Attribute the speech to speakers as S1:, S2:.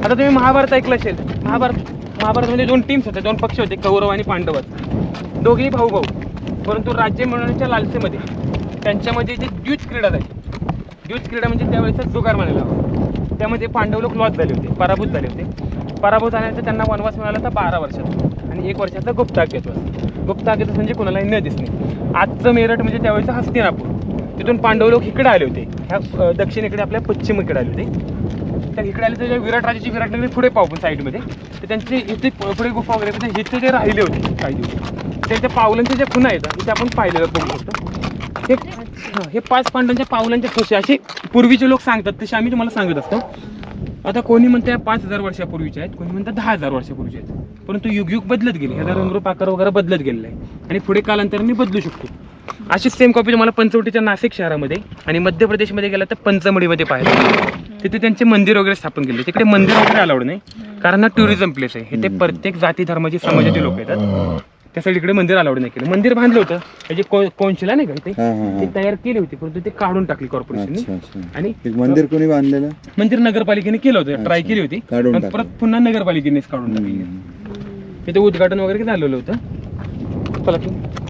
S1: आता तुम्ही महाभारत ऐकलं असेल. महाभारतमध्ये 2 टीम्स होते, 2 पक्ष होते, कौरव आणि पांडव. दोघेही भाऊ भाऊ, परंतु राज्य मिळवण्याच्या लालसेमध्ये त्यांच्यामध्ये जी द्यूज क्रीडा झाली. द्यूज क्रीडा म्हणजे त्यावेळेचा जुगार म्हणायला हवा. त्यामध्ये पांडव लोक लॉस झाले होते, पराभूत झाले होते. पराभूत झाल्यानंतर त्यांना वनवास मिळाला होता 12 वर्षाचा आणि 1 वर्षाचा गुप्त अज्ञातवास. गुप्त अज्ञातवास म्हणजे कोणालाही न दिसणे. आजचं मेरठ म्हणजे त्यावेळेचं हस्तिनापूर. तिथून पांडव लोक इकडे आले होते, ह्या दक्षिणेकडे आपल्या पश्चिमेकडे आले होते. तर इकडे आले तर विराट राजाची विराटनगरी पुढे पाहू पण साईडमध्ये, तर त्यांचे इथे पुढे गुफा वगैरे पण इथे जे राहिले होते काही दिवस, त्यांच्या पावलांच्या ज्या खुणा आहेत इथे आपण पाहिलेलं बघू शकतो. हे 5 पांडवांच्या पावलांच्या ठोसे असे पूर्वीचे लोक सांगतात, तसे आम्ही तुम्हाला सांगत असतो. आता कोणी म्हणते 5000 वर्षापूर्वीचे आहेत, कोणी म्हणतात 10000 वर्षापूर्वीचे आहेत. परंतु युग बदलत गेले, ह्याचा रंगरूप आकार वगैरे बदलत गेलेला आहे आणि पुढे कालांतराने बदलू शकतो. अशीच सेम कॉपी तुम्हाला पंचवटीच्या नाशिक शहरामध्ये आणि मध्य प्रदेशमध्ये गेला तर पंचमढीमध्ये पाहायला. तिथे त्यांचे मंदिर वगैरे स्थापन केले. तिकडे मंदिर वगैरे अलाउड नाही, कारण हा टुरिझम प्लेस आहे. इथे प्रत्येक जाती धर्माची समाजाचे लोक येतात. त्यासाठी इकडे मंदिर अलाउड नाही केलं. मंदिर बांधलं होतं त्याची कोणशिला नाही का ते तयार केली होती, परंतु ते काढून टाकली कॉर्पोरेशनने. आणि
S2: मंदिर कोणी बांधलेलं?
S1: मंदिर नगरपालिकेने केलं होतं, ट्राय केली होती, पण परत पुन्हा नगरपालिकेनेच काढून टाकली. तिथे उद्घाटन वगैरे झालेलं होतं. चला